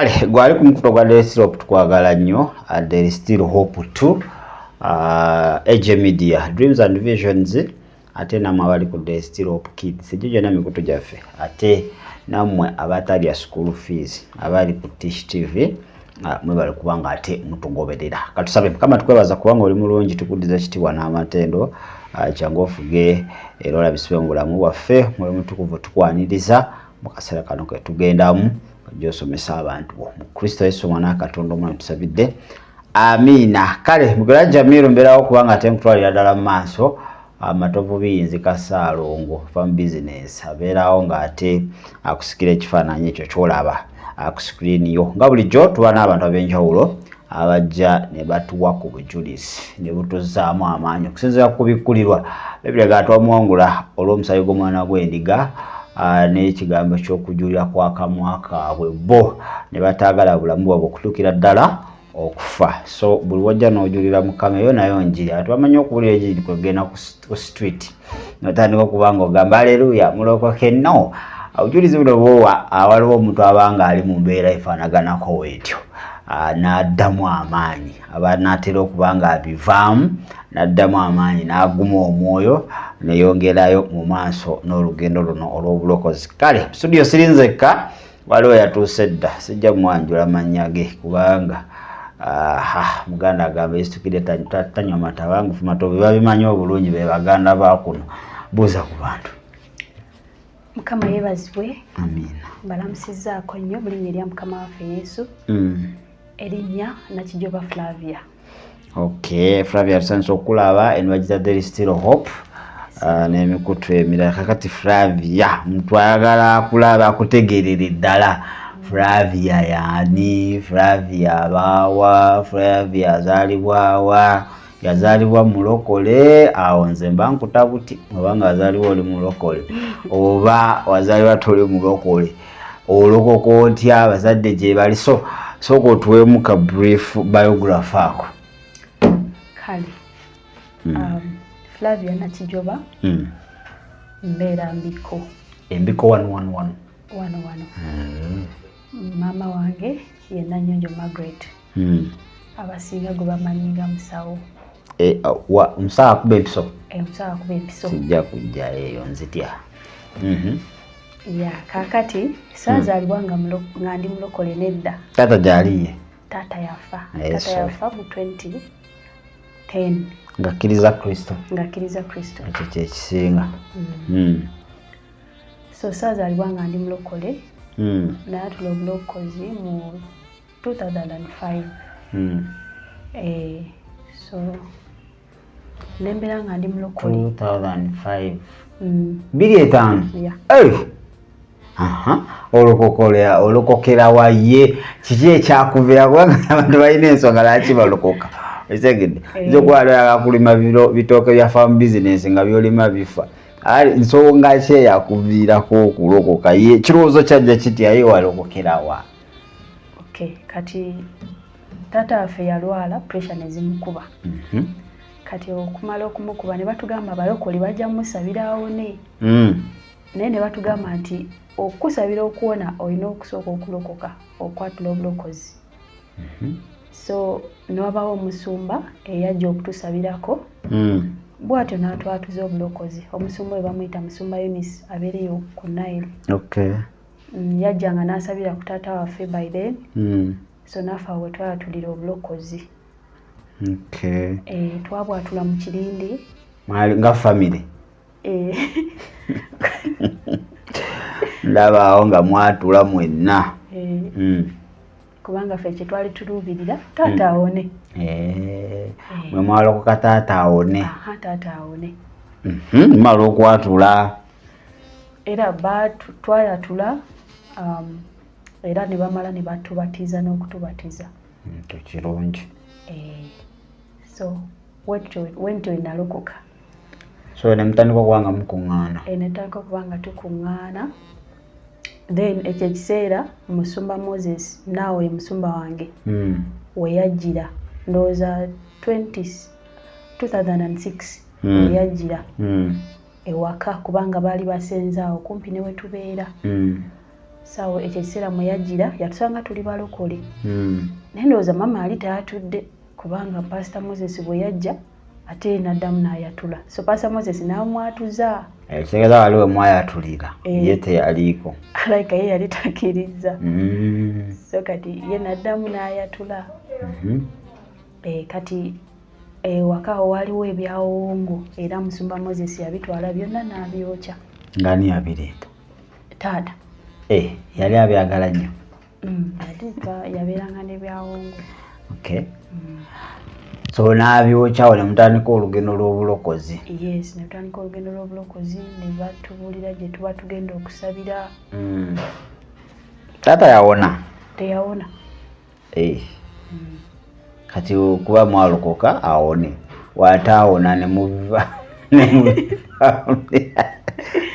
kale gwali ku mukuto gwa There is Still Hope tukwagala nnyo. There is Still Hope too. AJ Media Dreams and Visions ate namwe abali ku There is Still Hope Kids egyo gyonna mikutu gyaffe ate namwe abatalya school fees abali ku Tish TV mwebale kubanga ate mutugoberera. Katusabe Mukama tukwebaza kubanga oli mulungi tukuddiza kitiibwa n'amatendo kyangu ofuge era olabisibe mu bulamu bwaffe muli mutukuvu tukwaniriza mu kaseera kano ke tugendamu gy'osomesa abantu mu Kristo Yesu mwana Katonda omulamu tusabidde. Amina. Kale mugera Jamiru mbeerawo kubanga ate nkutwalira ddala mu maaso amatovu biyinzi Kasaalongo farm business abeerawo ng'ate akusikira ekifaananyi ekyo ky'olaba ku screen yo. Nga bulijjo tuba n'abantu ab'enjawulo abajja ne batuwa ku bujulizi ne butuzaamu amaanyi okusinziira ku bikkulirwa Bibiriya twamuwangula olw'omusaayi gw'omwana gw'endiga n'ekigambo ky'okujulira kw'akamwa kaabwe bo ne bataagala bulamu bwabwe okutuukira ddala okufa. So buli wajja n'ojulira Mukama yo nayo njiri ati bamanyi okuwulira enjiri kwegenda ku street n'otandika okuba ng'ogamba haleluya mulokoke no. Obujulizi buno bwowa waliwo omuntu abanga ali mu mbeera efaanaganako bw'etyo n'addamu amaanyi aba n'atera okuba ng'abivaamu n'addamu amaanyi n'aguma omwoyo neyongerayo mu maaso n'olugendo luno olw'obulokozi. Kale studio sirinzekka waliwo yatuuse dda sijja mwanjula mannya ge kubanga muganda agamba esitukire tanywa mata bangufu matovu babimanyi obulungi be baganda bakuno buuza ku bantu. Mukama yeebazibwe. Amina. Mbalamusizaako nnyo bulinnya erya Mukama waffe Yesu. Erinnya Nakijoba Flavia. Okay, Flavia tusanise okulaba enwagiza There is Still Hope n'emikutu emirala kakati Flavia muntu ayagala akulaba akutegeerere ddala. Flavia yaani? Flavia abaawa? Flavia azaalibwawa? Yazaalibwa mulokole awo nze mba nkutabuti obanga azaalibwa oli mulokole oba wazaalibwa toli mulokole olokoka otya abazadde gye bali sooka otuweemu ka brief biography ako. Kale Flavia Nakijoba mbeera Mbiko. Embiko 111 maama wange ye Nanyonjo Margaret. Abasinga gwe bamanyinga musawo. Musawo akuba empiso? Musawo akuba empiso. Sijja kujja eyo nzitya. Kaakati saazaalibwa nga ndi mulokole nedda. Taata gy'aliye? Taata yafa. Taata yafa mu 2010. Ng'akkiriza Kristo? Ng'akkiriza Kristo. Ekyo kyekisinga. So saazaalibwa nga ndi mulokole. Naatula obulokozi mu 2005. So nembeera nga ndi mulokole 2005. 25. Olokokera waye kiki ekyakuvira kubanga abantu balina ensonga lwaki balokoka esegedde nzokwala akulima bitooke bya farm business nga byolima bifa nsonga ki eyakuviirako okulokoka ye kirowoozo kyajja kiti aye walokokerawa? Okay, kati taata waffe yalwala pressure nezimukuba. Kati okumala okumukuba ne batugamba abalokole bajja musabira awone. Naye ne batugamba nti okusabira okuwona olina okusooka okulokoka okwatula obulokozi. So n'wabawo omusumba eyajja okutusabirako. Bw'atyo n'atwatuza obulokozi. Omusumba we bamuyita Musumba Eunice abeereyo ku Nile. Okay. Yajjanga n'asabira ku taata waffe by then. So naffe awo twayatulira obulokozi. Okay. Twabwatula mu Kirindi. Nga family? Ndabaawo nga mwatula mwenna. Kubanga ffe kye twali tuluubirira taata awone. Mwe mwalokoka taata awone? Taata awone. Mala okwatula? Era twayatula era ne bamala ne batubatiza n'okutubatiza. Kirungi. So wentyo nalokoka. So ne mutandika okubanga mukuŋŋaana? Netandika okubanga tukuŋŋaana. Then ekyo ekiseera Musumba Moses naawe ye musumba wange we yajjira ndowooza 2006 we yajjira ewaka kubanga baali basenze awo kumpi ne we tubeera. sawo ekyo ekiseera mwe yajjira yatusanga tuli balokole. Naye ndowooza mama ali taatudde kubanga Pastor Moses bwe yajja ate n'addamu n'ayatula. So Pastor Moses n'amwatuza. Kitegeeza waliwo mwayatulira ye teyaliiko. Alayika ye yali takkiriza. So kati ye n'addamu n'ayatula. Kati waka waliwo ebyawongo era Musumba Moses yabitwala byonna n'abyokya. Ngani yabireeta? Taata. Yali abyagala nnyo. Ate yabeeranga n'ebyawongo. Okay. So n'abyokya ne mutandika olugendo lw'obulokozi. Yes, ne tutandika olugendo lw'obulokozi ne batubuulira gye tuba tugenda okusabira. Taata yawona? Teyawona. Kati kuba mwalokoka awone. Wataawona ne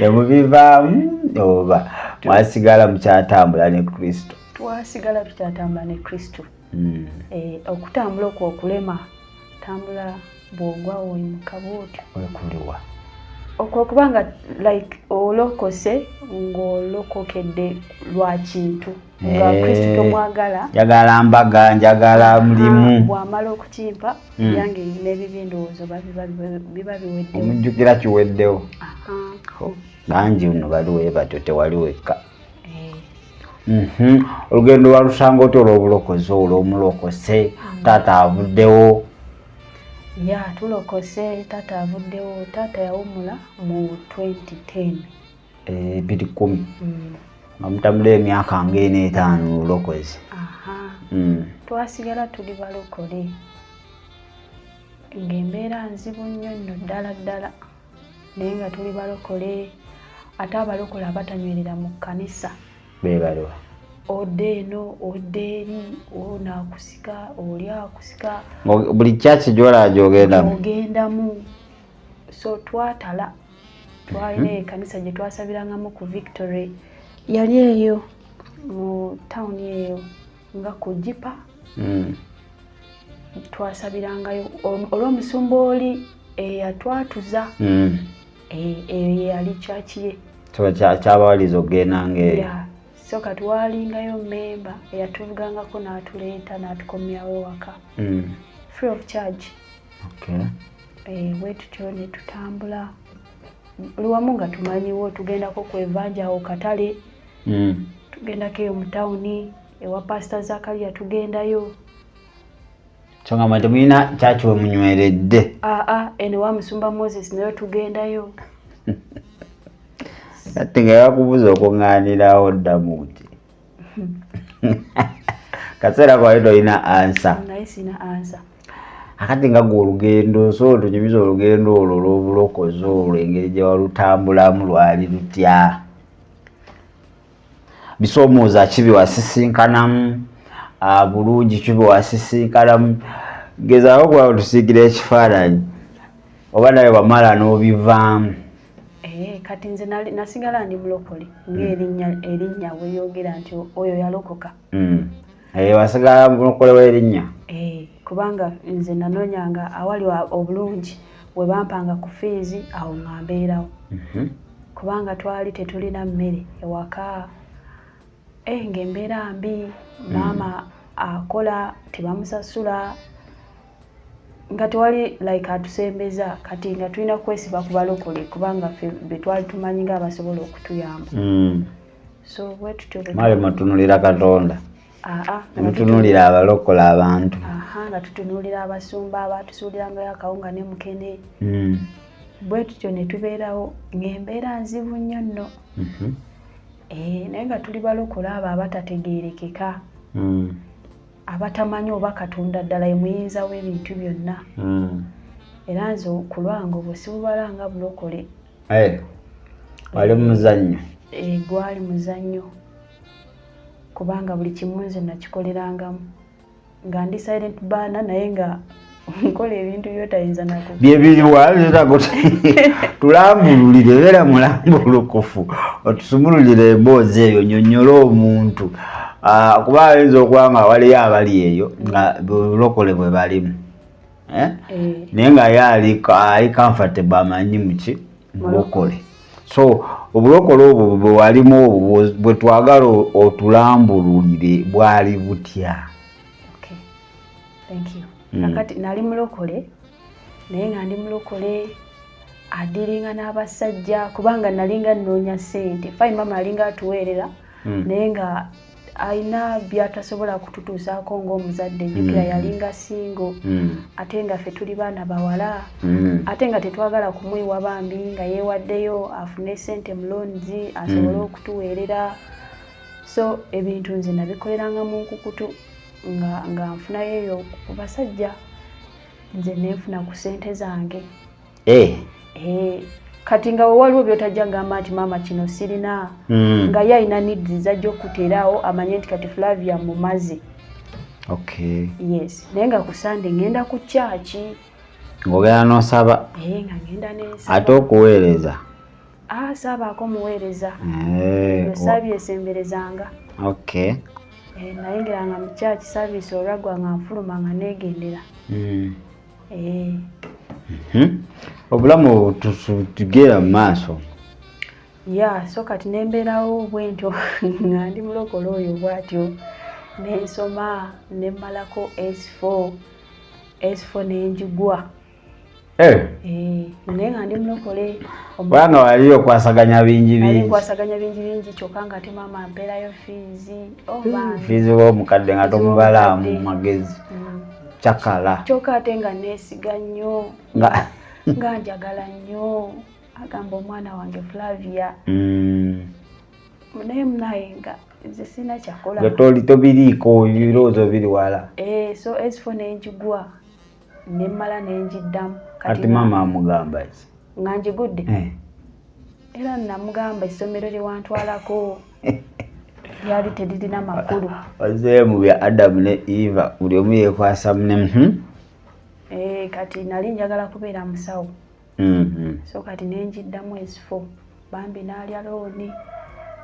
mubivaamu oba mwasigala mukyatambula ne Kristo? Twasigala tukyatambula ne Kristo. Okutambula okwo okulema tambula bw'ogwa oyimuka bw'otyo. Wekuliwa? Okwo kubanga like olokose ng'olokokedde lwa kintu nga Kristo tomwagala. Njagala mbaga, njagala mulimu. Bw'amala okukimpa yange n'ebibyo endowoozo biba biweddewo. Omujjukira kiweddewo. Bangi nno baliwo batyo tewali wekka. Olugendo lwalusanga otyo olw'obulokozi olw'omulokose taata avuddewo? Ya tulokose taata avuddewo. Taata yawumula mu 2010. 2010. Nga mutambula emyaka nga 45 olulokozi. Twasigala tuli balokole ng'embeera nzibu nnyo nno ddala naye nga tuli balokole. Ate abalokole abatanywerera mu kkanisa beebaliwa? Odde eno odde eri ono akusika oli akusika. Buli kyaki gy'olaba ogendamu. So twatala twalina ekkanisa gye twasabirangamu ku Victory yali eyo mu tawuni eyo nga ku Jipa. Twasabirangayo olw'omusumba oli eyatwatuza. Eyo yali kyaki ye kyabawaliza okugendanga eyo. So kati walingayo memba eyatuvugangako n'atuleeta n'atukomyawo ewaka free of charge. Bwe tutyo ne tutambula luwamu nga tumanyiwo tugendako ku Evanja awo Katale. Tugendako eyo mu tawuni ewa Pastor Zakaria tugendayo. So nga mwete mulina kyaki we munyweredde? Eno wa Musumba Moses nayo tugendayo. Kati nga yakubuza okuŋŋaanirawo ddamu nti kaseera kwali tolina ansa. Naye sina ansa. Akati nga gwe olugendo so tunyumiza olugendo olwo olw'obulokozi olwo engeri gye walutambulamu lwali lutya? Bisoomooza ki biwasisinkanamu? Bulungi ki biwasisinkanamu? Gezaako okuba tusiigira ekifaananyi oba nawe wamala n'obivaamu. Kati nze nasigala ndi mulokole ng'erinnya weeyogera nti oyo yalokoka. Wasigala mulokole w'erinnya? Kubanga nze nanoonyanga awali obulungi bwe bampanga ku fiizi awo nga mbeerawo. Kubanga twali tetulina mmere ewaka. Ng'embeera mbi, maama akola tebamusasula nga tewali like atusembeza. Kati nga tulina kwesiba ku balokole kubanga ffe be twali tumanyi nga abasobola okutuyamba. So bwe tutyo mwali mutunuulira Katonda? Mutunuulira abalokole abantu? Nga tutunuulira abasumba abatusuulirangayo akawunga ne mukene. Bwe tutyo ne tubeerawo ng'embeera nzibu nnyo nno. Naye nga tuli balokole abo abatategeerekeka. Abatamanyi oba Katonda ddala ye muyinza w'ebintu byonna. Era nze ku lwange obwo sibubala nga bulokole. Wali muzannyo? Gwali muzannyo kubanga buli kimu nze nakikolerangamu nga ndi silent burner naye nga nkola ebintu by'otayinza nako. Bye biriwa tulambululire, beera mulambulukufu otusumululire emboozi eyo nnyonnyola omuntu. Kuba ayinza okuba nga waliyo abali eyo nga bulokole bwe balimu. Naye nga ye ali comfortable amanyi muki mulokole. So obulokole obwo bwe walimu obwo bwe twagala otulambululire bwali butya? Okay, thank you. Nakati nali mulokole naye nga ndi mulokole adiringa n'abasajja kubanga nalinga nnoonya ssente. Fine mama alinga atuweerera naye nga alina byatasobola kututuusaako ng'omuzadde. Njukira yalinga singo ate nga ffe tuli baana bawala ate nga tetwagala kumwiwa bambi nga yeewaddeyo afune ssente mu loans asobole okutuweerera. So ebintu nze nabikoleranga mu nkukutu nga nfunayo eyo ku basajja nze neefuna ku ssente zange. Kati nga waliwo byotajja gamba nti maama kino sirina nga ye alina needs zajja okuteerawo amanye nti kati Flavia mumaze. Okay. Yes. Naye nga ku Sunday ngenda ku church. Ng'ogenda n'osaba? Nga ngenda n'ensaba. Ate okuweereza? Saabaako muweereza. Saabye esemberezanga. Okay. Nayingeranga mu church service olwagwa nga nfuluma nga neegendera. Obulamu tugera mu maaso. So kati nembeerawo bwentyo nga ndi mulokole oyo bwatyo nensoma nemmalako S4 nenjigwa. Naye nga ndi mulokole kubanga wali okwasaganya bingi kyokka nga ate maama ampeerayo fiizi. Fiizi w'omukadde nga tomubalaamu magezi. Chakala. Kyokka ate nga neesiga nnyo nga njagala nnyo agamba omwana wange Flavia. Naye munaye nga nze sina kyakola. Nga tobiriiko ebirowoozo biri wala. So S4 nenjigwa nemmala nenjiddamu. Ati maama amugamba ki? Nga njigudde. Era namugamba essomero lye wantwalako lyali teririna makulu. Ozeeyo mu bya Adamu ne Eva buli omu yeekwasa munne. Kati nali njagala kubeera musawo. So kati nenjiddamu S4 bambi n'alya looni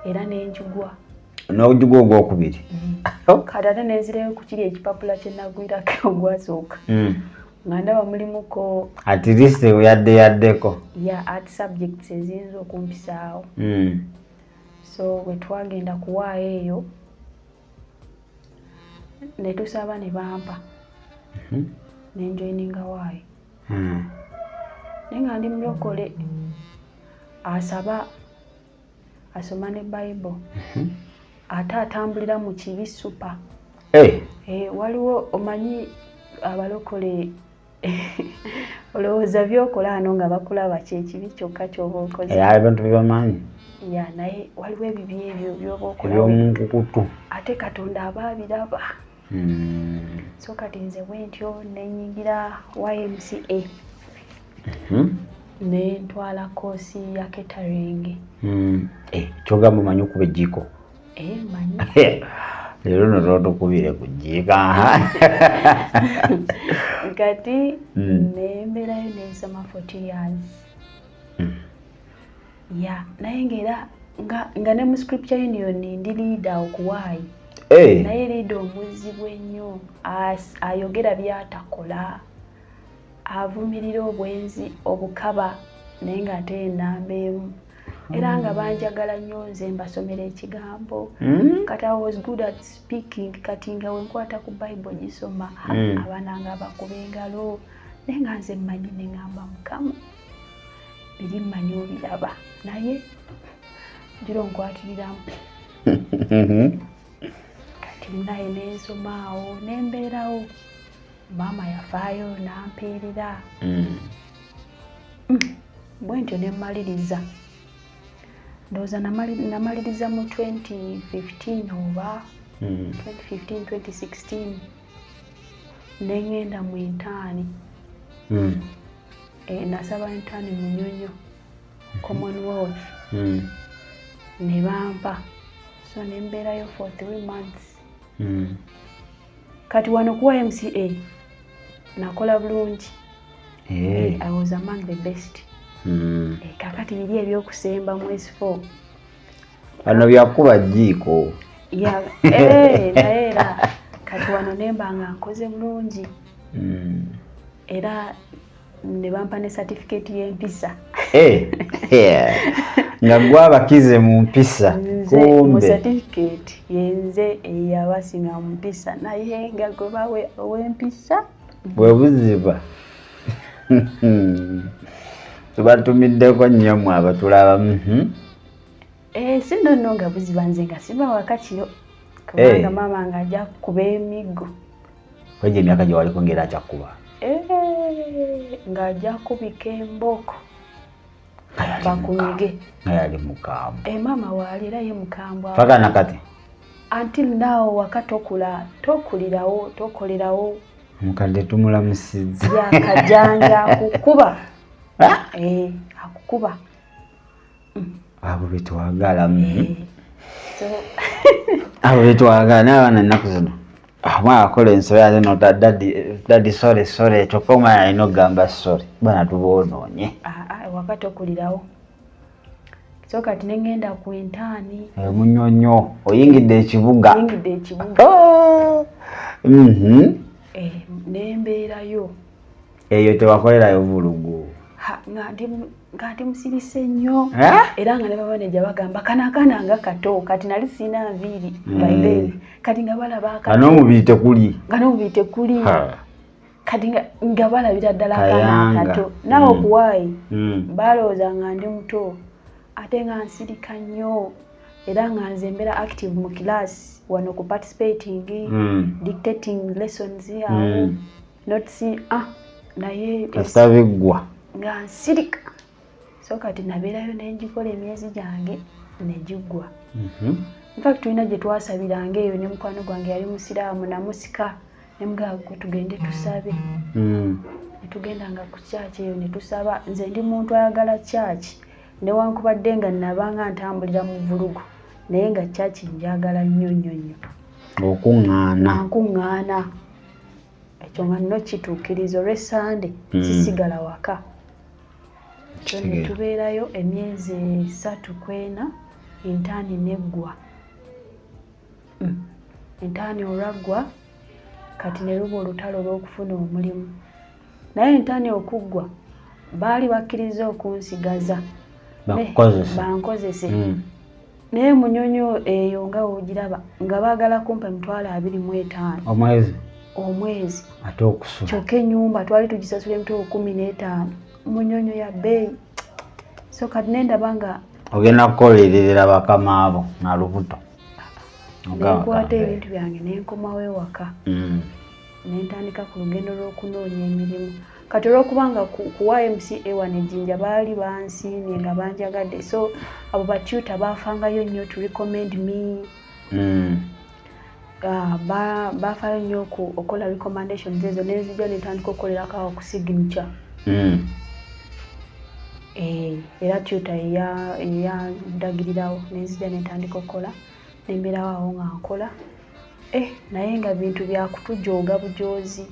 era nenjigwa. N'ojigwa ogwokubiri? Kati ate nenzireyo ku kiri ekipapula kye nagwirako ogwasooka. Nga ndaba mulimuko at least yaddeko art subjects eziyinza okumpisaawo. So bwe twagenda kuwaayo eyo ne tusaba ne bampa nenjoyininga waayo. Naye nga ndi mulokole asaba asoma ne Bible ate atambulira mu kibi supa. Waliwo omanyi abalokole olowooza byokola ano nga bakulaba kyekibi kyokka ky'oba okoze. Abantu bebamanyi. Naye waliwo ebibi ebyo by'oba okola eby'omunkukutu ate Katonda aba abiraba. So kati nze bwentyo nenyingira YMCA nentwala koosi ya catering. Kyogamba manyi okuba ejjiiko? Manyi. Leero no tukubire ku jjiika. Kati nembeerayo nensoma 40 years. Naye ng'era nga ne mu Scripture Union ndi leader okuwaayi. Naye leader omuzzibu ennyo ayogera byatakola avumirira obwenzi obukaba naye ng'ate enamba emu. Era nga banjagala nnyo nze mbasomera ekigambo. Kati I was good at speaking kati nga wenkwata ku Bible gisoma abaana nga bakuba engalo naye nga nze mmanyi ne ngamba Mukama biri mmanyi obiraba naye jiro nkwatiriramu. Kati munaye nensomaawo nembeerawo maama yafaayo nampeerera. Bwentyo nemmaliriza. Ndowooza namaliriza mu 2015 oba 2015-2016 nengenda mu intaani. Nasaba intaani mu Nyonyo Commonwealth ne bampa. So nembeerayo for 3 months. Kati wano ku YMCA nakola bulungi. I was among the best. Kakati biri ebyokusemba mu S4 ano byakuba jjiiko. Naye era kati wano nemba nga nkoze bulungi era ne bampa ne certificate y'empisa. nga gwe abakize mu mpisa mu certificate yenze eyabasinga mu mpisa naye nga gwe bawe ow'empisa bwe buziba tubatumiddeko nnyo mwe abatulaba. Si nno nga buziba nze nga siba waka kiro kubanga maama nga ajja kukuba emiggo. Kwegyo emyaka gye waliko ng'era akyakuba ng'ajja kubika emboko bakunyige nga yali mukambwe. Maama waali era ye mukambwe paka nakati until now waka tokolerawo mukadde tumulamusizza yakajanja akukuba akukuba abo betwagala abo betwagala n'abaana ennaku zino mwakola ensolo ate nota dadi sore kyokka omwana alina okugamba sore bana tuboonoonye wakati okulirawo so kati negenda ku intaani munyonyo oyingidde ekibuga nembeerayo eyo tewakolerayo vulugu nga ndi musirise nnyo era nga ne babaneja bagamba kanakaana nga kato kati nali siina nviiri baiberi kati nga balaba n'omubiri tekuli kati nga balabira ddala akaana kato nawe okuwaayi balowooza nga ndi muto ate nga nsirika nnyo era nga nze mbeera active mu class wano ku participating dictating lessons awo notes naye kasabiggwa nga nsirika so kati nabeerayo nenjikola emyezi gyange negiggwa. In fact tulina gye twasabiranga eyo ne mukwano gwange yali musiraamu namusika nemugagwe tugende tusabe netugendanga ku church eyo netusaba. Nze ndi muntu ayagala church newankubadde nga nabanga ntambulira mu vulugu naye nga church njagala nnyo okuŋŋaana ekyo nga nno kituukirizo olw'Essande sisigala waka. Netubeerayo emyezi 3 kwena intaani neggwa. Intaani olwaggwa kati ne luba olutalo lw'okufuna omulimu naye intaani okuggwa baali bakkiriza okunsigaza bankozese naye munyonyo eyo nga wogiraba nga baagala kumpa $25,000 omwezi ate okusula kyokka ennyumba twali tugisasula $15,000 munyonyo ya bbeeyi. So kati nendaba nga ogenda kukolerera bakama abo na lubuto nenkwata ebintu byange nenkomawo ewaka nentandika ku lugendo lw'okunoonya emirimu. Kati olw'okubanga ku YMCA wano Ejjinja baali bansiimye nga banjagadde so abo batuta baafangayo nnyo to recommend me bafaayo nnyo okola recommendations ezo nenzija netandika okukolerako awo ku signature era tuta eyandagirirawo nenzija netandika okukola nembeerawo awo nga nkola naye nga bintu byakutujooga bujoozi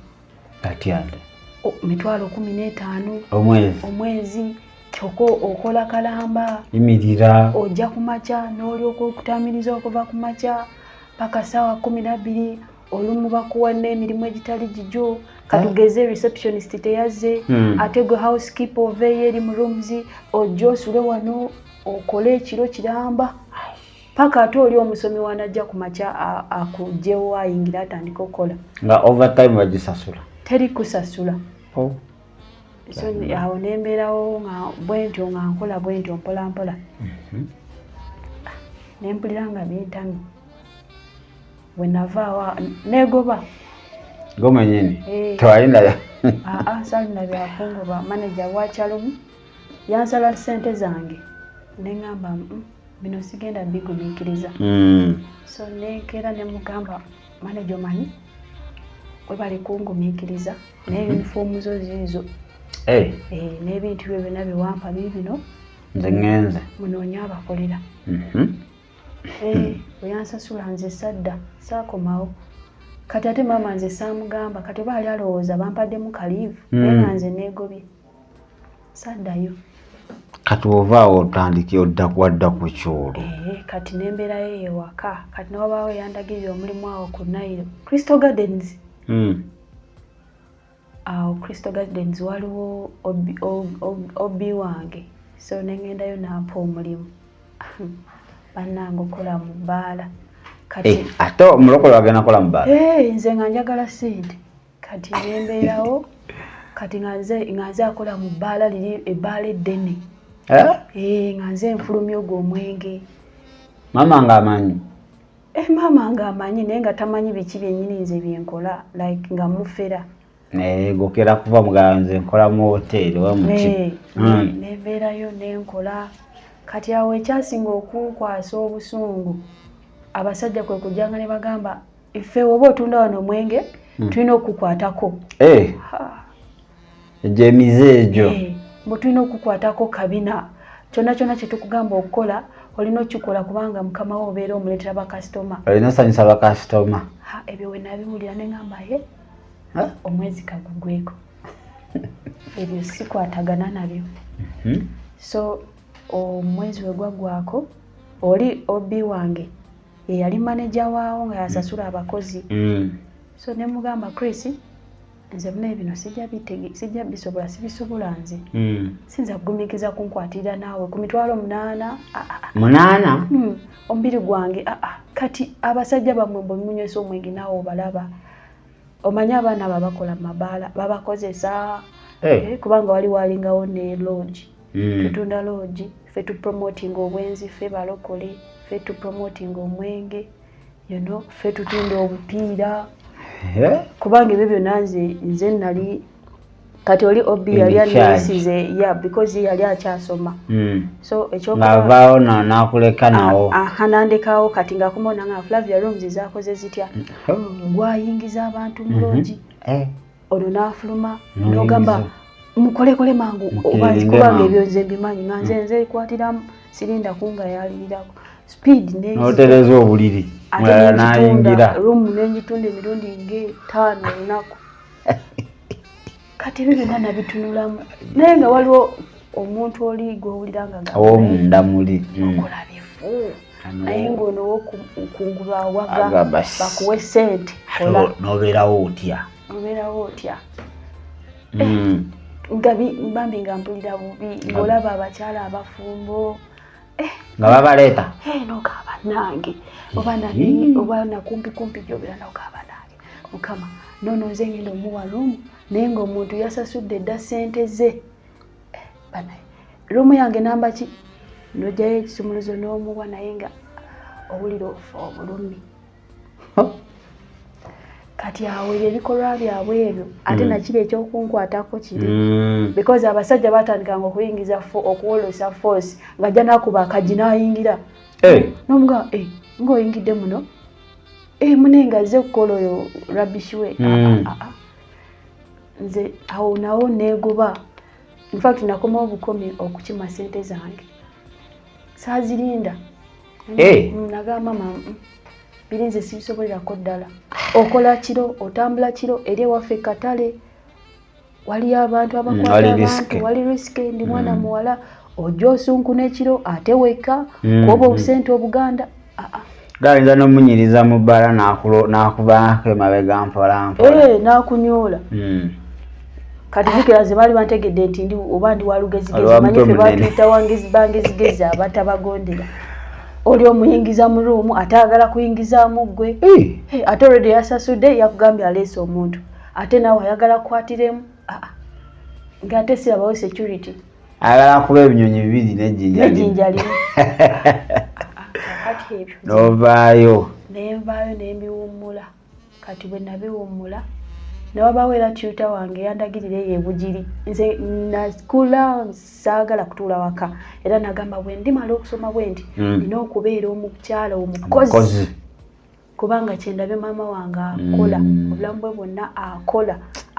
kati ate $15,000 omwezi kyokka okola kalamba imirira ojja ku makya n'olyoka okutamiriza okuva ku makya paka ssaawa 12 olumu bakuwa n'emirimu egitali gijjo katugeze receptionist teyazze ate gwe housekeeper oveeyo eri mu rooms ojja osule wano okole ekiro kiramba paka ate oli omusomi wanajja ku makya akugjewo ayingira atandika okukola nga overtime bagisasula teri kusasula. So awo nembeerawo nga bwentyo nga nkola bwentyo mpolampola nempulira nga bintamye bwe navaawa negoba goma nyini twalindayo salina byakungoba manager bwakyalumu yansala ssente zange neŋŋamba bino sigenda bigumiikiriza so nenkera nemugamba manager omanyi webali kungumiikiriza naye uniform zo ziizo n'ebintu byo byonna biwampa bibino nze ŋŋenze munoonya abakolera bwe yansasula nze sadda saakomawo kati ate maama nze saamugamba kati oba ali alowooza bampaddemu kaliivu naye nga nze neegobye saddayo kati ovaawo otandike wadda ku kyolo kati nembeerayo ewaka kati newabaawo yandagirira omulimu awo ku Nile Crystal Gardens awo Crystal Gardens waliwo obi wange so nengendayo nampa omulimu bannange okola mu bbaala kati ate omulokole wagenda kola mu bbaala nze nga njagala sente kati nembeerawo kati nga nze akola mu bbaala liri ebbaala eddene nga nze nfulumya ogwo omwenge mama ng'amanyi maama ng'amanyi naye nga tamanyi biki byennyini nze byenkola like nga mufera gokera kuva muganze nkola mu hoteli wa muki nembeerayo nenkola kati awo ekyasinga okunkwasa obusungu abasajja kwe kujjanga ne bagamba iffe oba otunda wano omwenge tulina okukwatako egyemize egyo mbu tulina okukwatako kabina kyonna kyonna kye tukugamba okukola olina okikola kubanga mukama wo obeera omuleetera bakasitoma olina osanyusa bakasitoma ebyo we nabiwulira ne ngamba omwezi kagugweko ebyo sikwatagana nabyo so omwezi we gwaggwako oli obi wange ye yali maneja waawo nga yasasula abakozi so ne mugamba Chris nze bino bino sijja bisobola sibisobola nze sinza kugumikiza kunkwatirira naawe ku mitwalo 8 omubiri gwange kati abasajja bamwe bwemunywesa omwenge naawe obalaba omanyi abaana abo bakola mu mabaala babakozesa kubanga wali walingawo ne lodge tutunda lodge ffe tupromotinga obwenzi ffe balokole ffe tupromotinga omwenge ffe tutunda obupiira kubanga ebyo byonna nze nali kati oli obi yali anesize because yali akyasoma so ng'avaawo n'akuleka nawo nandekawo kati ng'akumona nga Flavia Rooms zakoze zitya gwayingiza abantu mu lodge ono n'afuluma n'ogamba mukolekole mangu kubanga ebyo nze mbimanyi nga nze kwatiramu sirinda kunga yalirirako speed n'otereza obuliri mulala n'ayingira room n'engitunda emirundi nga 5 olunaku kati ebyo byonna nabitunulamu naye nga waliwo omuntu oli gw'owulira nga ow'omunda muli okola bifu naye ng'ono wokungulu awaga bakuwe sente n'obeerawo otya bambi nga mpulira bubi ng'olaba abakyala abafumbo nga babaleeta nogamba nange oba nakumpikumpi gyobera nogamba nange mukama nono nze ngenda omuwa rumu naye ng'omuntu yasasudde dda sente ze rumu yange namba ki nojjayo ekisumuluzo n'omuwa naye nga owulira ofa obulumi kati awo ebyo ebikolwa byabwe ebyo ate nakiri ekyokunkwatako kiri because abasajja batandikanga okuyingiza okuwolosa force ng'ajja nakuba akagi n'ayingira n'omuga ng'oyingidde muno munenga azze okukola oyo rubbish we nze awo nawo neegoba in fact nakomawo obukomi okukima sente zange saazirinda nagamba mama birinze sibisobolerako ddala okola kiro otambula kiro eri ewaffe katale waliyo abantu abakwata abantu wali risike ndi mwana muwala ojja osunkuna ekiro ate wekka kuoba obusente obuganda galinza n'omunyiriza mu bbala n'akubaako emabega mpola n'akunyoola kati zikira ze baali bantegedde nti oba ndi walugezigezi manyi ffe batuyita bangezigezi abatabagondera oli omuyingiza mu ruumu ate ayagala kuyingizaamu ggwe ate olwedde yasasudde yakugambye aleese omuntu ate naawe ayagala kukwatiremu ng'ate sirabawo security ayagala kuba ebinyonyi bibiri nejjinja limu kati ebyo novaayo nenvaayo nembiwummula kati bwe nabiwummula newabawo era tuta wange yandagirira eyo ebugiri nze nakula saagala kutuula waka era nagamba bwe ndimala okusoma bwe nti nina okubeera omukyala omukozi kubanga kyendabye maama wange akola obulamu bwe bwonna akola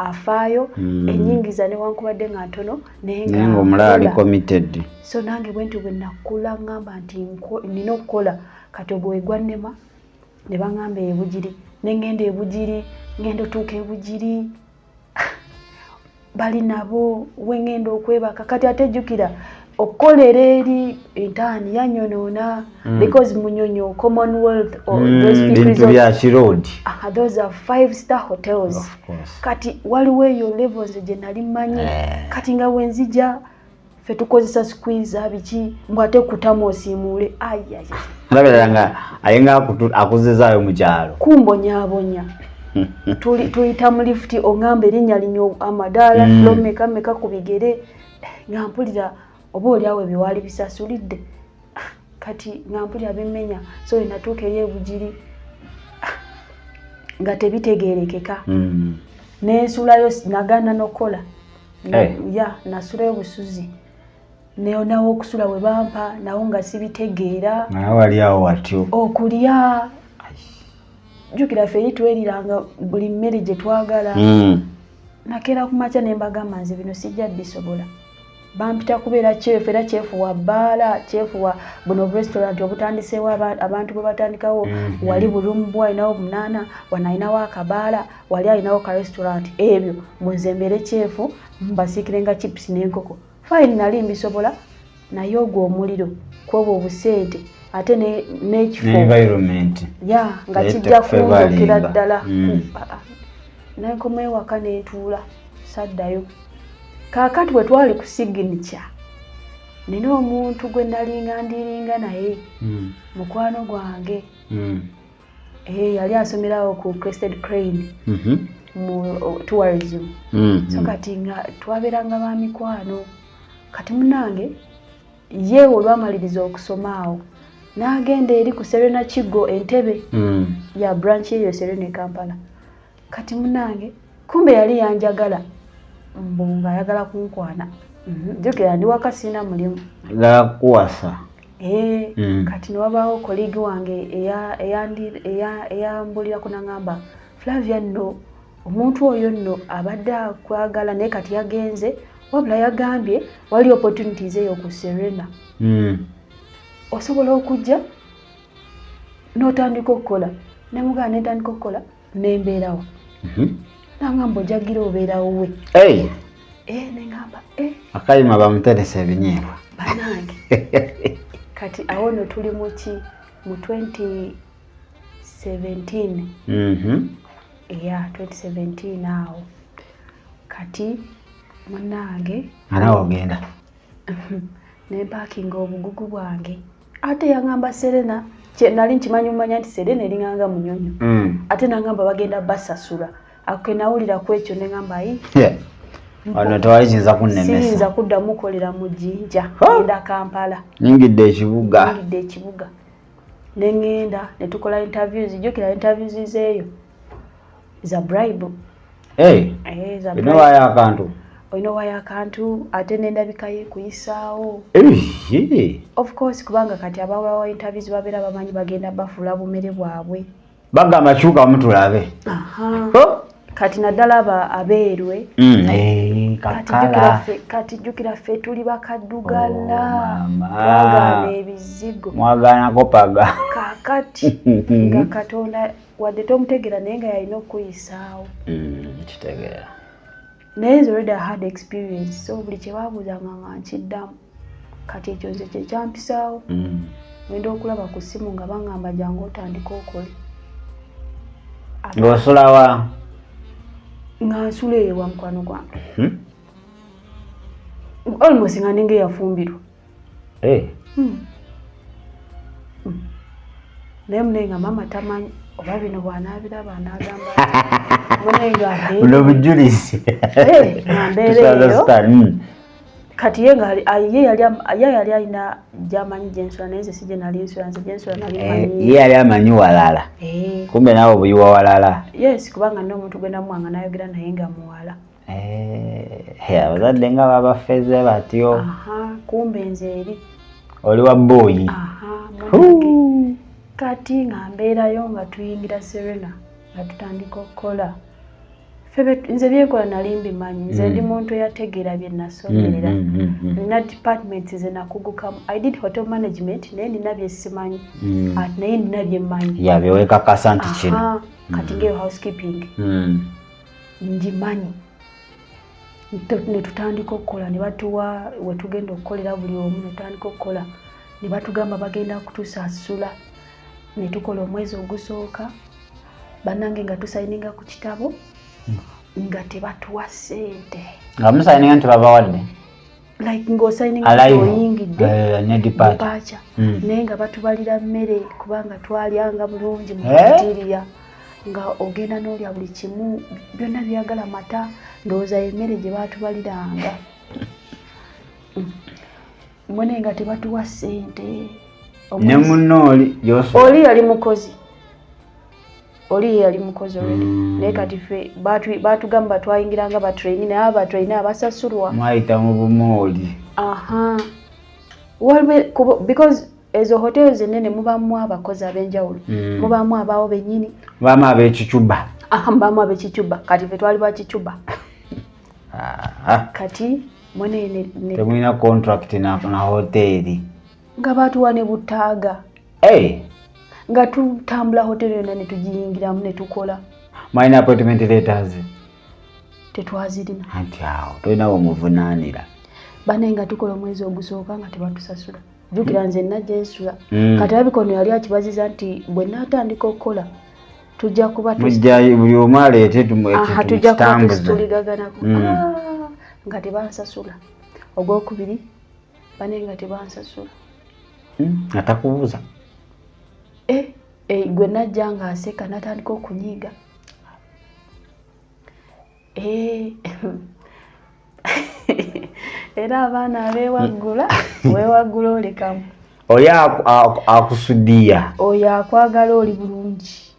afaayo enyingiza newankubadde nga ntono naye nga omulala ali committed so nange bwe nti bwe nakula ngamba nti nina okukola kati ogwo wegwannema ne baŋŋamba ebugiri nengenda ebugiri ngenda otuuka ebugiri bali nabo wengenda okwebaka kati ate jjukira okukolera eri entaani yanyonoona because munyonyo commonwealth bintu bya kiroad those are 5-star hotels kati waliwo eyo levels gye nali mmanyi kati nga wenzija ffe tukozesa squeeze biki mbwate kutamu osiimule ayaya ndabiranga ayenga akuzezaayo mu kyalo kumbonyabonya tuyita mu lift ongamba erinnya linyo amadaala meka ku bigere nga mpulira oba oliawo ebiwaali bisasulidde kati nga mpulira bimmenya so natuuka eri ebugiri nga tebitegeerekeka nensulayo nagana nokola nasulayo busuzi nawo okusula we bampa nawo nga sibitegeera waliawo watyo okulya jjukira ffe eri tweriranga buli mmere gye twagala nakeera ku makya ne mbagamba nze bino sijja bisobola bampita kubeera kyefu era kyefu wa bbaala kyefu wa buno restaurant obutandiseewo abantu bwe batandikawo wali bulumbu alinawo bunaana wano alinawo akabaala wali alinawo ka restaurant ebyo munze mbeere kyefu mbasiikirenga chips n'enkoko fine nali mbisobola naye ogwo omuliro kwoba obusente ate n'ekifo environment nga kijja kunzokera ddala nenkomayo ewaka n'entuula saddayo kaakati bwe twali ku signature nina omuntu gwe nalinga ndiringa naye mukwano gwange yali asomerawo ku Crested Crane mu tourism so kati nga twabeeranga ba mikwano kati munange ye olwamaliriza okusomaawo n'agenda eri ku Serena Kigo Entebbe ya branch eyo Serena Kampala kati munange kumbe yali yanjagala mbunga ayagala kunkwana jjukira ndi waka sina mulimu agala kuwasa kati newabaawo koligi wange eyambulirako nangamba Flavia nno omuntu oyo nno abadde akwagala naye kati yagenze wabula yagambye wali opportunities eyo ku Serena osobola okujja n'otandika okukola nemugaa netandika okukola nembeerawo nangamba ojagira obeerawo we nengamba akayima bamuteresa ebinyeebwa banange kati awo no tuli muki mu 2017 2017 awo kati munange anawo ogenda nempakinga obugugu bwange ate yangamba Serena nali nkimanyi mumanya nti Serena eringanga munyonyo ate nangamba bagenda basasula akenawulira ku ekyo nengamba ayi wano tewali kiyinza kunnemesa siyinza kuddamu kukolera mu Jjinja ngenda Kampala nyingidde ekibuga nengenda netukola interviews jjukira interviews zeeyo za bribe inowayo akantu olinawayo akantu ate nendabika yekuyisaawo of course kubanga kati abawawa interviews babeera bamanyi bagenda bafuula bumere bwabwe bagamba kyuka mutulabe kati naddala abeerwe kati jjukira ffe tuli bakaddugala twagaana ebizigo mwaganako paga kaakati nga Katonda wadde tomutegeera naye nga yalina okuyisaawo kitegeera naye nze already I had experience so buli kyebabuuzanga nga nkiddamu kati ekyo nze kyekyampisaawo ngenda okulaba ku ssimu nga bangamba jangu otandika okole ng'osulawa nga nsula eyo wa mukwano gwange almost nga ninga eyafumbirwa naye munaye nga mama tamanyi oba bino bw'anaabiraba n'agamba munaye nga buno bujulizi nambeereeyo kati ye yali alina gy'amanyi gyensula naye nze si gye nali nsula nze gyensula nali manyi ye yali amanyi walala kumbe naawe obuyiwa walala yes kubanga n'omuntu gwe namwanga n'ayogera naye nga muwala abazadde nga babafeze batyo kumbe nze eri oli wa booyi kati nga mbeerayo nga tuyingira Serena nga tutandika okukola nze byenkola nali mbimanyi nze ndi muntu eyategeera bye nasomerera nina departments ze nakugukamu I did hotel management naye nina bye simanyi naye nina bye mmanyi yabyewekakasa nti kino kati ngeyo housekeeping ngimanyi ne tutandika okukola ne batuwa we tugenda okukolera buli omu ne tutandika okukola ne batugamba bagenda kutusasula ne tukola omwezi ogusooka bannange nga tusayininga ku kitabo nga tebatuwa ssente nga musayininga nti babawadde like ng'osayininga Alive. oyingidde Ne departure. departure naye nga batubalira mmere kubanga twalyanga bulungi mu cafeteria nga ogenda n'olya buli kimu byonna byagala mata ndowooza emmere gye baatubaliranga mwene nga tebatuwa ssente ne munno oli yali mukozi already naye kati ffe baatugamba twayingiranga batraini naye abatraini abasasulwa mwayita mu bumooli because ezo hotels ennene mubaamu abakozi ab'enjawulo mubaamu abaawo bennyini mubaamu ab'ekicuba mubaamu ab'ekicuba kati ffe twali ba kicuba kati mwene temulina contract na hoteri nga baatuwa ne butaaga nga tutambula hoteri yonna ne tugiyingiramu ne tukola mwalina appointment letters tetwazirina anti awo tolina wemuvunaanira bane nga tukola omwezi ogusooka nga tebatusasula jjukira nze najja ensula kati abikono yali akibaziza nti bwe naatandika okukola tujja kuba buli omu aleete tujja kuba tusituligaganako nga tebansasula ogwokubiri bane nga tebansasula atakubuuza gwe najja nga aseka natandika okunyiiga era abaana abeewaggula weewaggula olekamu oli akusudiya oyo akwagala oli bulungi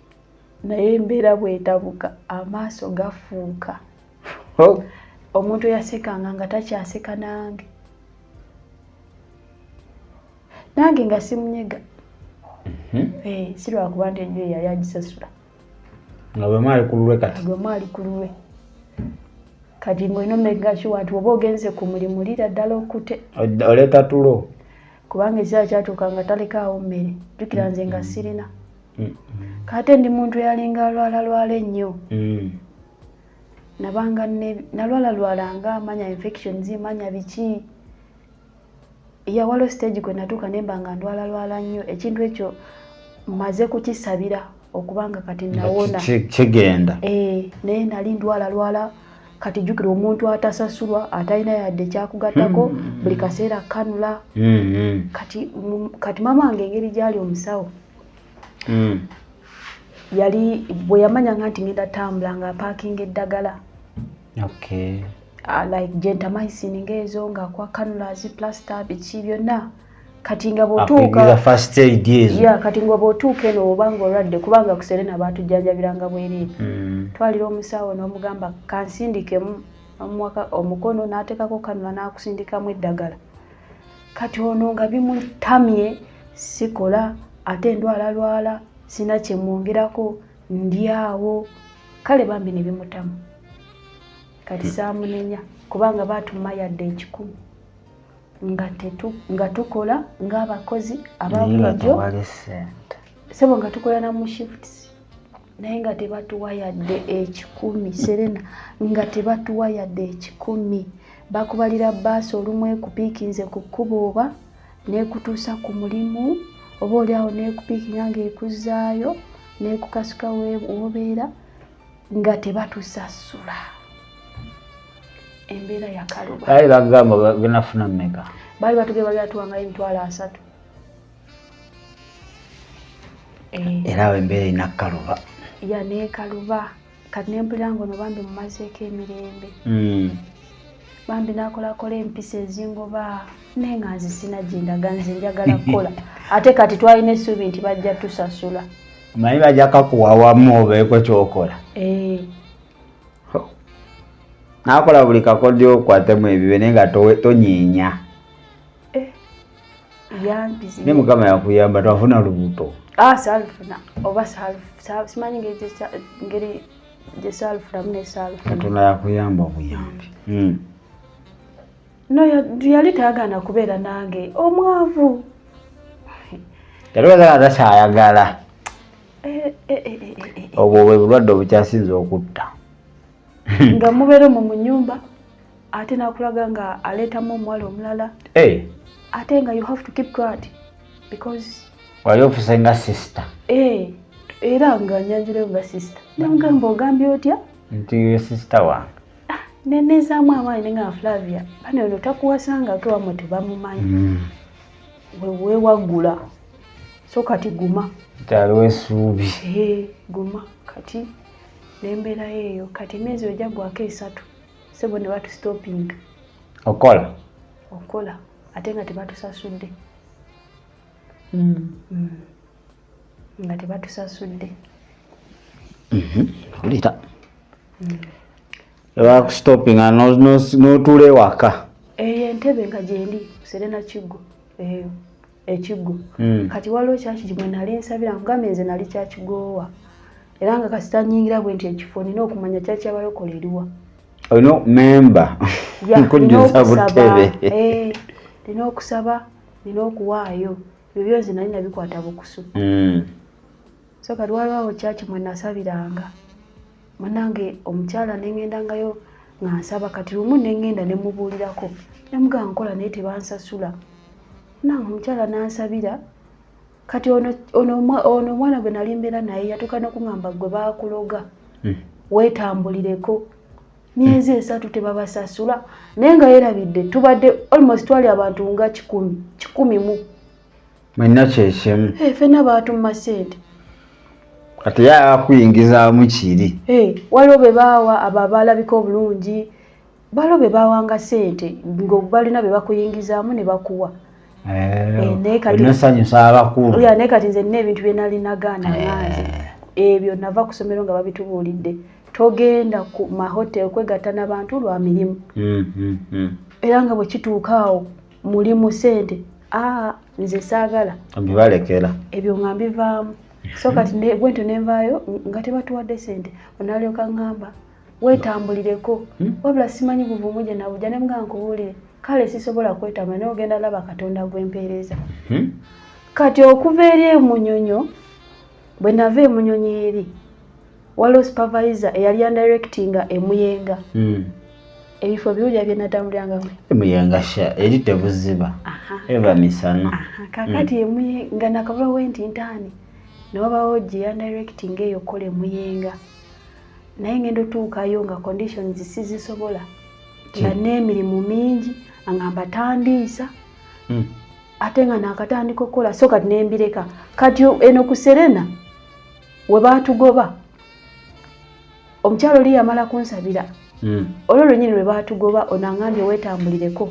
naye embeera bwetabuka amaaso gafuuka omuntu yasekanga nga takyaseka nange nga simunyega si lwakuba nti enju yali agisasula nga bwe mwali ku lulwe kati ng'olina omegashuwa nti oba ogenze ku mulimu lira ddala okute oleeta tulo kubanga ekiseera kyatuuka nga talekaawo mmere jjukira nze nga sirina kate ndi muntu yalinga alwalalwala ennyo nabanga nalwalalwalanga amanya infections manya biki yawalo stage kwe natuuka nemba nga ndwalalwala nnyo ekintu ekyo mmaze kukisabira okubanga kati nawona kigenda naye nali ndwalalwala kati jjukira omuntu atasasulwa atalina yadde kyakugattako buli kaseera kanula kati mama wange engeri gyali omusawo yali bwe yamanyanga nti ngenda tambula nga paakinga eddagala like gentamicin ng'ezo nga kwa cannulas plaster biki byonna kati nga bw'otuuka kati nga bw'otuuka eno obanga olwadde kubanga ku Serena baatujjanjabiranga bwereere twalira omusawo n'omugamba kansindikemu omukono n'ateekako kanula n'akusindikamu eddagala kati ono nga bimutamye sikola ate ndwalalwala sina kye mwongerako ndyawo kale bambi ne bimutamu kati saamunenya kubanga baatuma yadde 1,000 nga tukola ng'abakozi ababulijjo sebo nga tukola na mu shifts naye nga tebatuwa yadde 1,000 Serena nga tebatuwa yadde 1,000 bakubalira bbaasi olumu ekupiikinze ku kkubo oba n'ekutuusa ku mulimu oba oli awo n'ekupiikinga ng'ekuzzaayo n'ekukasuka w'obeera nga tebatusasula embeera yakaluba baali bagamba genafuna mmeka baali batugee bali atuwangayo 3,000 era awo embeera ina kaluba neekaluba kati nempulira ngo no bambi mumazeeko emirembe bambi nakolakola empisa ezingoba naye nga nze sina gyendaga nze njagala kukola ate kati twalina essuubi nti bajja tusasula manyi bajja kakuwawamu obeeko kyokola nakola buli kakodyo okwatemu ebibe naye nga tonyiinya ne mukama yakuyamba twafuna lubuto saalufuna oba simanyi ngeri gye saalufunamu ne saalufuna katonda yakuyamba obuyambi no yali tayagana kubeera nange omwavu yaliwaza nga takyayagala obwo bwe bulwadde obukyasinza okutta nga mubeere mu nyumba ate nakulaga nga aleetamu omuwala omulala ate nga you have to keep quiet because wali ofuse nga sister era nga nyanjuleyo nga sister namugamba ogambye otya nti yo sister wange nenezaamu amaanyi nga Flavia bano ono takuwasanga ke wamwe tebamumanyi wewaggula so kati guma kyaliwo essuubi guma kati nembeerayo eyo kati emyezi ojaggwako 3 sebo ne batusitopinga okola ate nga tebatusasudde nga tebatusasudde ulita ebakusitopinga n'otuula ewaka eyo entebe nga gyendi Serena Kiggo eyo ekiggo kati waliwo kyaki kimwe nali nsabira nkugamba nze nali kyakigoowa era nga kasita nyingira bwe nti ekifo nina okumanya kyaki abalokole eriwa olina memba nkujjuza butebe nina okusaba nina okuwaayo ebyo byonze nali nabikwata bukusu so kati waliwo kyaki mwe nasabiranga munange omukyala nengendangayo nga nsaba kati lumu nengenda nemubuulirako nemugamba nkola naye tebansasula nange omukyala nansabira kati ono omwana gwe nali mbeera naye yatuuka n'okungamba gwe baakuloga weetambulireko myezi 3 tebabasasula naye nga yeerabidde tubadde almost twali abantu nga 100 mu mwenna kyekimu ffenna baatuma ssente kati ye akuyingizaamu kiri waliwo be baawa abo abalabika obulungi baliwo be baawanga ssente ng'obalina be bakuyingizaamu ne bakuwa nosanyusa abakulu naye kati nze nina ebintu bye nali nagaana nganze ebyo nava ku ssomero nga babitubuulidde togenda ku mahoteli kwegatta n'abantu lwa mirimu era nga bwe kituuka awo mulimu ssente nze saagala bibalekera ebyo nga mbivaamu so kati bwentyo nenvaayo nga tebatuwadde ssente onalyoka ngamba weetambulireko wabula simanyi buvumu gye nabujja ne mugamba nkubuulire kale sisobola kwetambula naye ogenda laba Katonda gwempeereza kati okuva eri emunyonyo bwe nava emunyonyo eri waliwo supervisor eyali undirectinga emuyenga ebifo biwulira bye natambulyangamu emuyenga sha eri tebuziba eva misana kakati emuyenga nakabulawo entintaani newabawo gye undirectinga eyo kola emuyenga naye ngenda otuukayo nga conditions sizisobola nga n'emirimu mingi angamba tandiisa ate nga nakatandika okukola so kati nembireka kati eno ku Serena we baatugoba omukyalo oli yamala kunsabira olwo lwennyini lwe baatugoba onangambye weetambulireko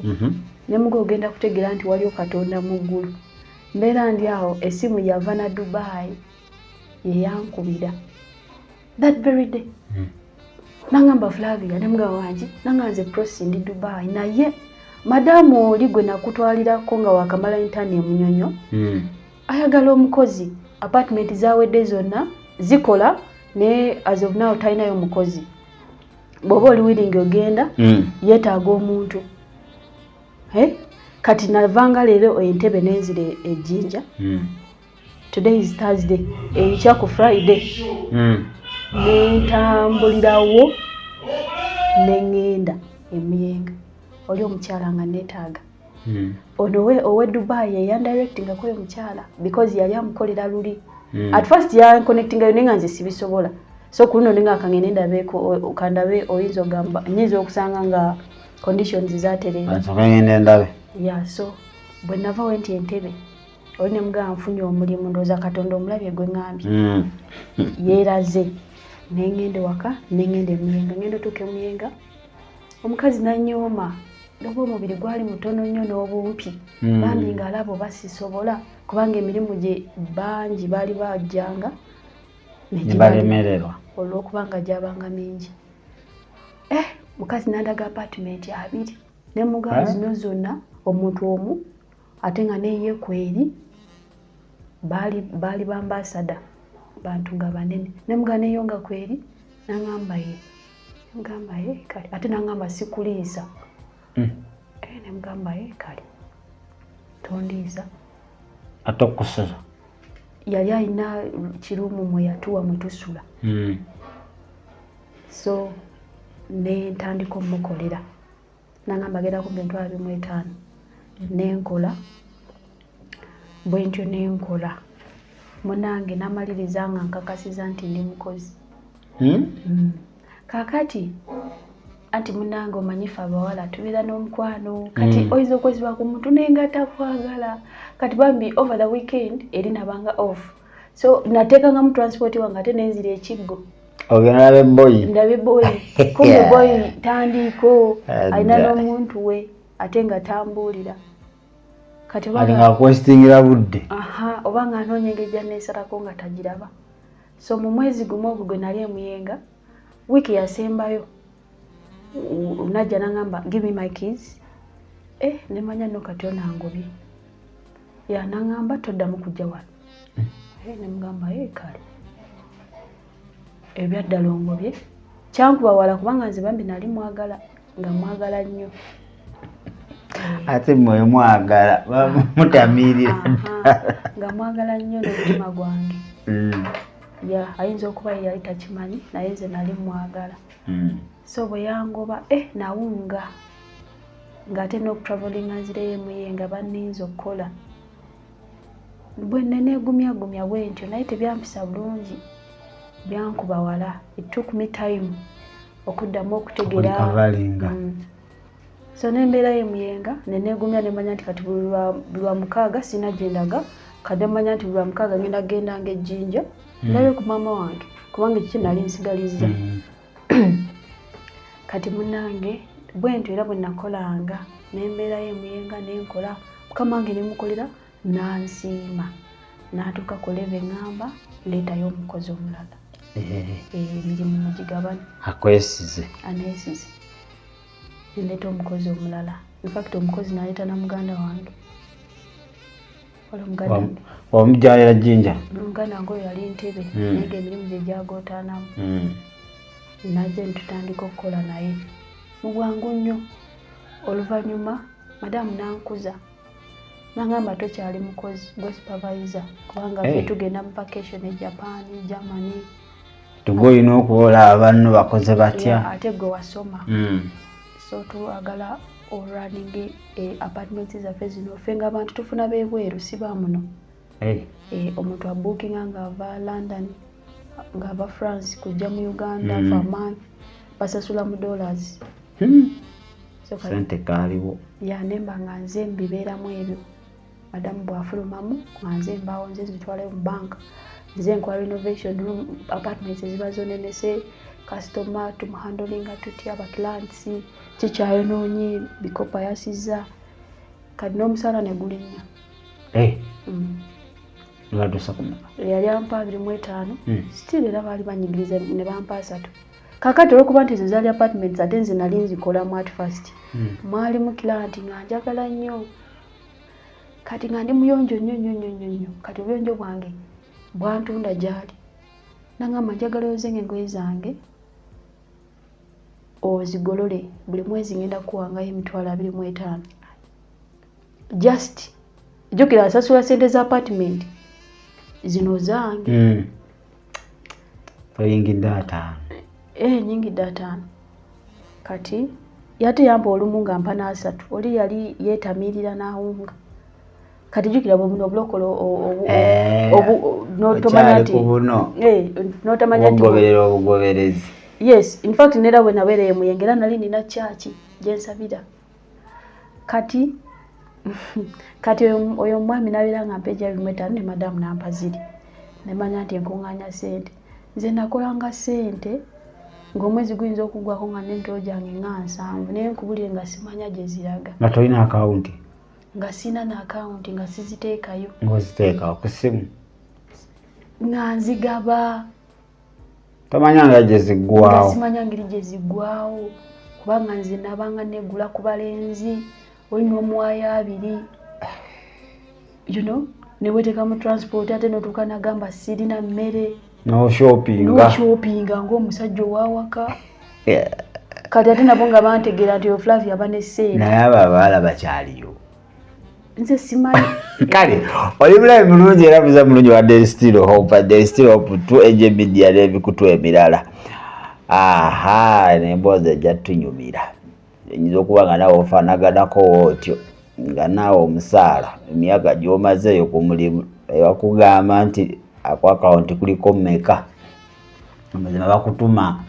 ne mugo ogenda kutegeera nti waliwo Katonda mu ggulu mbeera ndi awo essimu yava na Dubai yeyankubira that very day nangamba Flavia ne mugabo wange nanga nze Prosi ndi Dubai naye madamu oli gwe nakutwalirako nga wakamala intani emunyonyo ayagala omukozi apartment zawedde zonna zikola ne as of now talinayo omukozi bw'oba oli willing ogenda yeetaaga omuntu kati navanga leero entebe nenzire ejjinja today is Thursday ekya ku Friday nentambulirawo nengenda emuyenga oli omukyala nga neetaaga ono owe Dubai yeyandirectinga koyo omukyala because yali amukolera luli at first yanconnectingayo naye nga nze sibisobola so kuno nenga akangende ndabeeko kandabe oyinza ogamba nyiza okusanga nga conditions zaterera ndabe so bwe navawo nti entebe oli ne mugamba nfunye omulimu ndowooza Katonda omulabye gwe ngambye yeeraze nengende waka nengende emuyenga ngenda otuuka emuyenga omukazi nanyooma ndoba omubiri gwali mutono nnyo n'obumpi bambi nga alaba oba sisobola kubanga emirimu gye bangi baali bajjanga nebalemererwa olw'okubanga gyabanga mingi mukazi nandaga apartment 2 ne mugabo zino zonna omuntu omu ate nga neyekweri baali bambasada bantu nga banene ne mugabo neyonga kweri nangamba ye kale ate nangamba sikuliisa ne mugamba ye kale tondiisa ate okusula yali alina kirumu mwe yatuwa mwe tusula so ne ntandika omukolera nangamba genda ku 25,000 nenkola bwentyo nenkola munange namaliriza nga nkakasiza nti ndi mukozi kakati anti munange omanyifa abawala tubeera n'omukwano kati oyinza okwesiba ku muntu naye nga takwagala kati bambi over the weekend eri nabanga off so nateekanga mu transport wange ate nenzira ekiggo ogenda ndabe boyi kumbe boyi tandiiko alina n'omuntu we ate nga tambuulira kati nga kwesitingira budde oba nga anoonya engeri gyanneesalako nga tagiraba so mu mwezi gumu ogwo gwe nali emuyenga wiiki yasembayo najja nangamba give me my keys nemanya nno kati onangobye nangamba toddamu kujja wano nemugamba kale ebyaddala ongobye kyankuba wala kubanga nze bambi nali mwagala nga mwagala nnyo ate mwe mwagala mutamiirira nga mwagala nnyo n'omutima gwange ayinza okuba yali takimanyi naye nze nali mwagala so bwe yangoba nawunga ng'ate n'okutravelinga nzireyo emuyenga banninza okukola bwe neneegumyagumya bwentyo naye tebyampisa bulungi byankuba wala it took me time okuddamu okutegeera so nembeerayo emuyenga neneegumya nemanya nti kati buli lwa mukaaga sina gyendaga kadde manya nti buli lwa mukaaga ngenda gendanga ejjinja ndabe ku maama wange kubanga ekiki nali nsigalizza kati munange bwentyo era bwe nakolanga nembeerayo emuyenga nenkola mukama wange nemukolera nansiima n'atuuka ku leve ngamba leetayo omukozi omulala emirimu mugigabane akwesize aneesize neleeta omukozi omulala infact omukozi naleeta na muganda wange wamujalira jjinja muganda wange oyo yali ntebe naye emirimu gye gyagootaanamu najja netutandika okukola naye mu bwangu nnyo oluvannyuma madamu nankuza nangamba tokyali mukozi gwe supervisor kubanga ffe tugenda mu vacation e Japan, Germany tugoyina okuwola abanno bakoze batya ate gwe wasoma so twagala running apartments zaffe zino ffe ng'abantu tufuna beebweru si bamuno omuntu abookinga ng'ava London ng'ava France kujja mu Uganda for a month basasula mu dollars sente kaaliwo nemba nga nze mbibeeramu ebyo madamu bwafulumamu nga nze mbaawo nze zitwalayo mu banka nze nkola renovation room apartments eziba zonenese customer tumuhandolinga tutya abaclients kikyayonoonye bikopa yasiza kati n'omusaala ne gulinnya lwadusa kumeka yali ampa 25 still era baali banyigiriza ne bampa 3 kakati olwokuba nti ezo zaali apartments ate nze nali nzikolamu at first mwalimu client nga njagala nnyo kati nga ndi muyonjo nnyo kati obuyonjo bwange bwantunda gyali nangamba njagala ozenga engoye zange ozigolole buli mwezi ngenda kuwangayo $25 just jjukira asasula sente za apartment zino zange oyingidde ataano nyingidde ataano kati yate yampa olumu nga mpa n3 oli yali yeetamiirira n'awunga kati jjukira bwebuno obulokolo notomanya nti notamanya nti ogoberera obugoberezi yes in fact nera bwe nabeereye muyenga era nali nina chachi gyensabira kati oyo omwami nabeera nga mpeja 5 ne madamu nampa ziri nemanya nti enkuŋŋaanya sente nze nakolanga sente ng'omwezi guyinza okugwako nga n'entolo gyange nga 7 naye nkubulire nga simanya gye ziraga nga tolina akawunti nga sina na akawunti nga siziteekayo ng'oziteeka ku ssimu nga nzigaba tomanya nga gye ziggwawo simanya ngeri gye ziggwawo kubanga nze nabanga negula ku balenzi olina omuwaayo 2 neweteeka mu transport ate notuuka nagamba sirina mmere noshopinga ng'omusajja owawaka kati ate nabo nga bantegeera nti Flavia banesente naye abo abaala bakyaliyo nze simanyi kale oli mulabi mulungi era muze mulungi wa Daily Still Hope 2 Age Media n'ebikutu emirala n'emboozi ejja tunyumira eyinza okuba nga naawe ofaanaganako otyo nga naawe omusaala emyaka gy'omazeeyo ku mulimu ebakugamba nti aku akawunti kuliko mmeka amazima bakutuma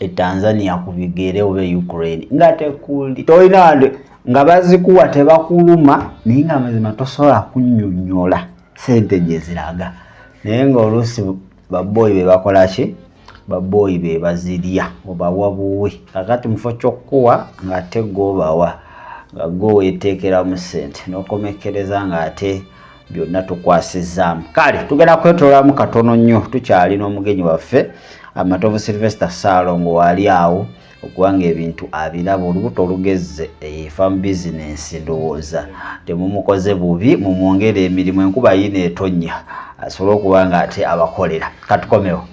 Tanzania ku bigere oba Ukraine nga tekuli toyina nga bazikuwa tebakuluma naye nga mazima tosobola kunnyonnyola sente gye ziraga naye ng'oluusi baboyi be bakola ki baboyi be bazirya obawa buwi kakati mufo kyokkuwa ng'ate g'obawa nga g'oweeteekera mu ssente n'okomekereza ng'ate byonna tukwasizzaamu kale tugenda kwetololamu katono nnyo tukyalina omugenyi waffe Matovu Sylvester Ssaalongo wali awo okubanga ebintu abiraba olubuto olugezze farm business ndowooza temumukoze bubi mumwongere emirimu enkuba yina etonnya asobole okuba nga ate abakolera katukomewo